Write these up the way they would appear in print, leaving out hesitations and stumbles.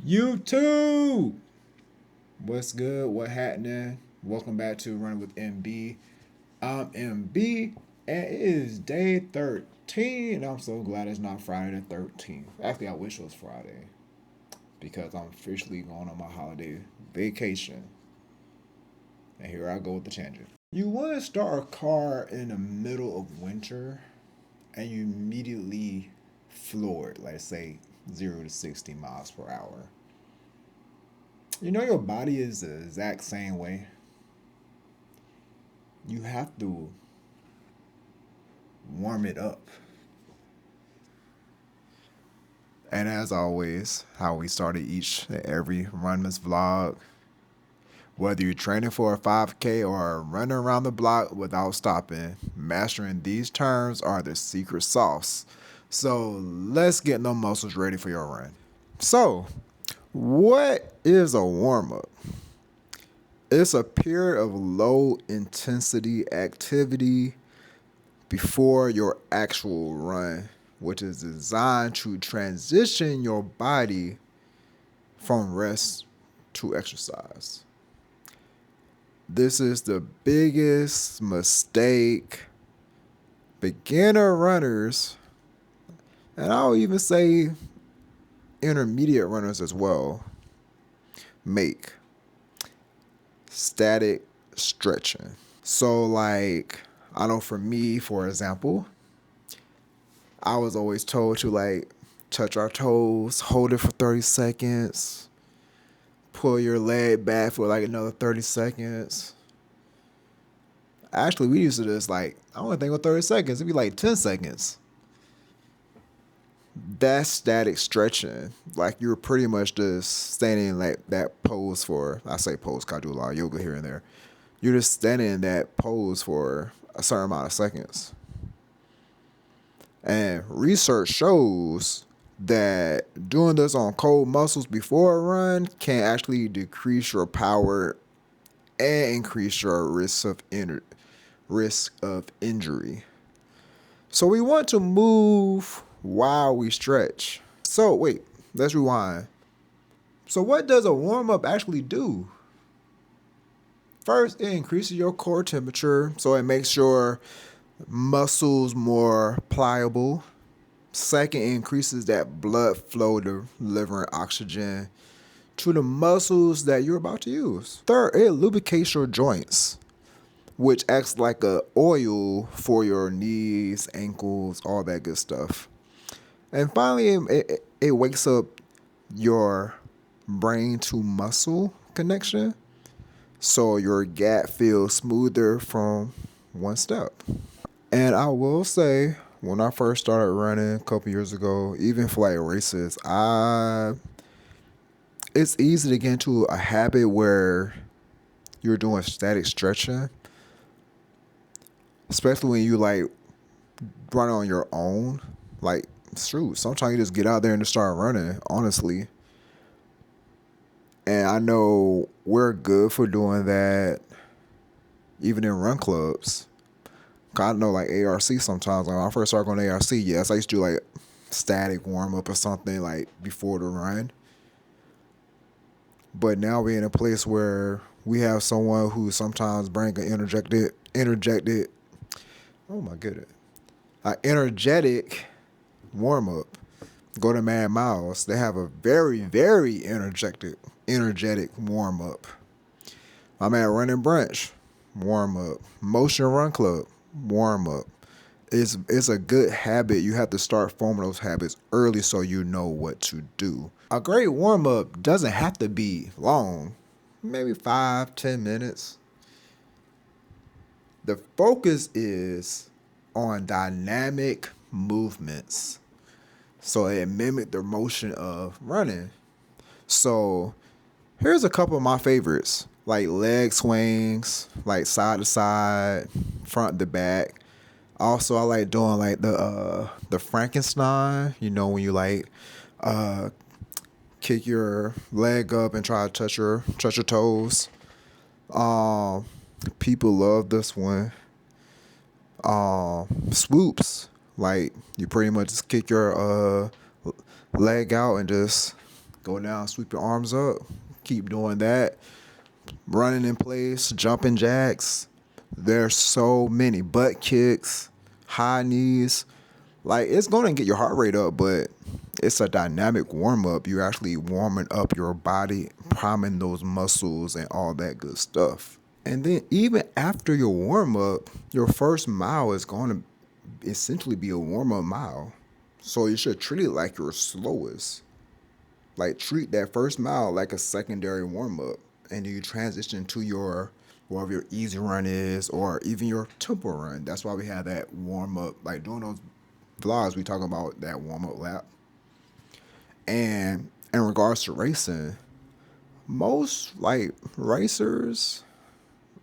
YouTube. What's good? What happening? Welcome back to Running with MB. I'm MB, and it is day 13. And I'm so glad it's not Friday the 13th. Actually, I wish it was Friday because I'm officially going on my holiday vacation. And here I go with the tangent. You want to start a car in the middle of winter, and you immediately floor it, let's say 0 to 60 miles per hour. You know your body is the exact same way. You have to warm it up. And as always, how we started each and every Runmas vlog, whether you're training for a 5K or running around the block without stopping, mastering these terms are the secret sauce. So let's get no muscles ready for your run. So, what is a warm up? It's a period of low intensity activity before your actual run, which is designed to transition your body from rest to exercise. This is the biggest mistake beginner runners, and I'll even say intermediate runners as well, make. Static stretching. So like, I know for me, for example, I was always told to like touch our toes, hold it for 30 seconds, pull your leg back for like another 30 seconds. Actually, we used to just like, I don't think with 30 seconds, it'd be like 10 seconds. That's static stretching. Like you're pretty much just standing in like that pose for, I say pose, 'cause I do a lot of yoga here and there. You're just standing in that pose for a certain amount of seconds. And research shows that doing this on cold muscles before a run can actually decrease your power and increase your risk of injury. So we want to move while we stretch. So wait, let's rewind. So what does a warm-up actually do? First, it increases your core temperature, so it makes your muscles more pliable. Second, it increases that blood flow, delivering oxygen to the muscles that you're about to use. Third, it lubricates your joints, which acts like a oil for your knees, ankles, all that good stuff. And finally, it wakes up your brain to muscle connection, so your gait feels smoother from one step. And I will say, when I first started running a couple years ago, even for like races, it's easy to get into a habit where you're doing static stretching, especially when you like run on your own. Like, shoot, sometimes you just get out there and just start running, honestly. And I know we're good for doing that, even in run clubs. I know like ARC sometimes, like when I first started going to ARC, yes, I used to do like static warm up or something like before the run. But now we're in a place where we have someone who sometimes brings an interjected, oh my goodness, an energetic warm up. Go to Mad Miles. They have a very, very energetic warm up. I'm at Running Brunch, warm up. Motion Run Club, warm up. It's a good habit. You have to start forming those habits early so you know what to do. A great warm up doesn't have to be long, maybe 5-10 minutes. The focus is on dynamic movements, so it mimics the motion of running. So here's a couple of my favorites, like leg swings, like side to side, front to back. Also, I like doing like the Frankenstein. You know, when you like kick your leg up and try to touch your toes. People love this one. Swoops, like you pretty much just kick your leg out and just Go down, sweep your arms up. Keep doing that. Running in place, jumping jacks. There's so many butt kicks, high knees. Like, it's going to get your heart rate up, but it's a dynamic warm up. You're actually warming up your body, priming those muscles and all that good stuff. And then even after your warm up, your first mile is going to essentially be a warm up mile. So you should treat it like your slowest. Like, treat that first mile like a secondary warm up, and then you transition to your whatever your easy run is, or even your tempo run. That's why we have that warm up. Like, doing those vlogs, we talk about that warm up lap. And in regards to racing, most like racers,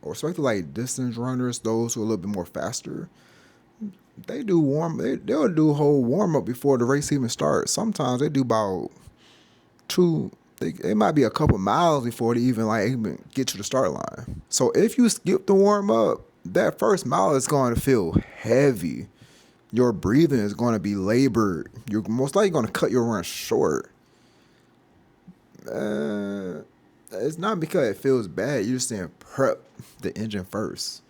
or especially like distance runners, those who are a little bit more faster, they'll do a whole warm up before the race even starts. Sometimes they do about it might be a couple miles before they even get to the start line. So if you skip the warm up, that first mile is going to feel heavy. Your breathing is going to be labored. You're most likely going to cut your run short. It's not because it feels bad. You're just saying prep the engine first.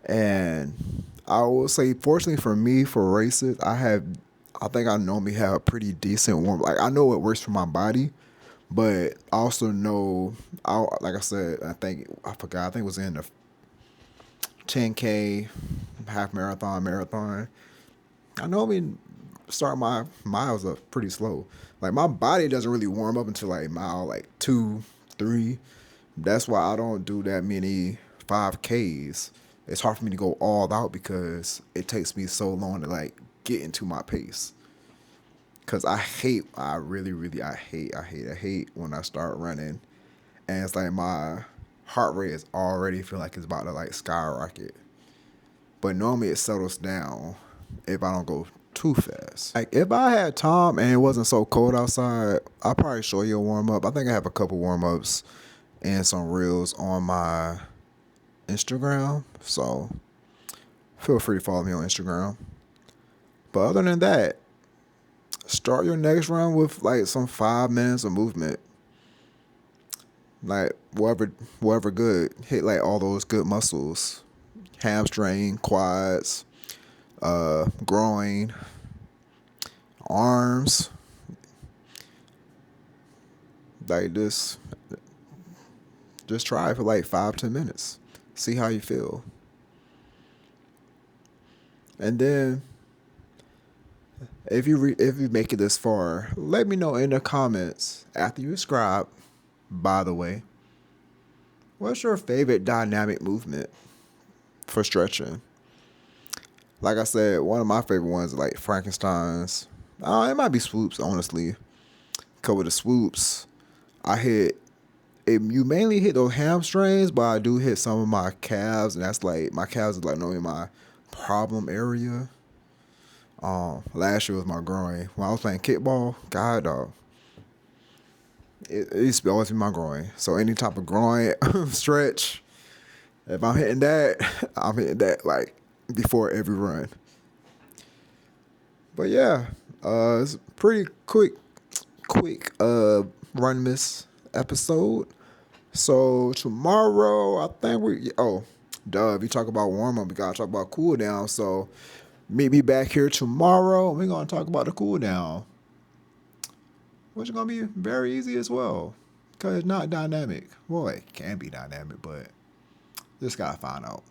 And I will say, fortunately for me, for races, I think I normally have a pretty decent warm. Like, I know what works for my body, but I also know, like I said, I think it was in the 10K, half marathon. I normally start my miles up pretty slow. Like, my body doesn't really warm up until like mile like 2, 3. That's why I don't do that many 5Ks. It's hard for me to go all out because it takes me so long to like get into my pace. Cause I hate when I start running, and it's like my heart rate is already feel like it's about to like skyrocket. But normally it settles down if I don't go too fast. Like, if I had time and it wasn't so cold outside, I'll probably show you a warm up. I think I have a couple warm ups and some reels on my Instagram. So feel free to follow me on Instagram. But other than that, start your next run with like some 5 minutes of movement. Like, whatever good. Hit like all those good muscles. Hamstring, quads, groin, arms. Like, just try it for like 5-10 minutes. See how you feel. And then if you make it this far, let me know in the comments after you subscribe. By the way, what's your favorite dynamic movement for stretching? Like I said, one of my favorite ones is like Frankenstein's. It might be swoops, honestly. Cover the swoops. You mainly hit those hamstrings, but I do hit some of my calves, and that's like, my calves is like normally my problem area. Last year was my groin. When I was playing kickball, God, dog, it used to always be my groin. So any type of groin stretch, if I'm hitting that, I'm hitting that like before every run. But yeah, it's a pretty quick run miss episode. So tomorrow, I think if you talk about warm up, we gotta talk about cool down. So meet me back here tomorrow. We're gonna talk about the cool down, which is gonna be very easy as well, because it's not dynamic. Well, it can be dynamic, but just gotta find out.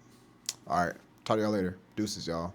All right, talk to y'all later. Deuces, y'all.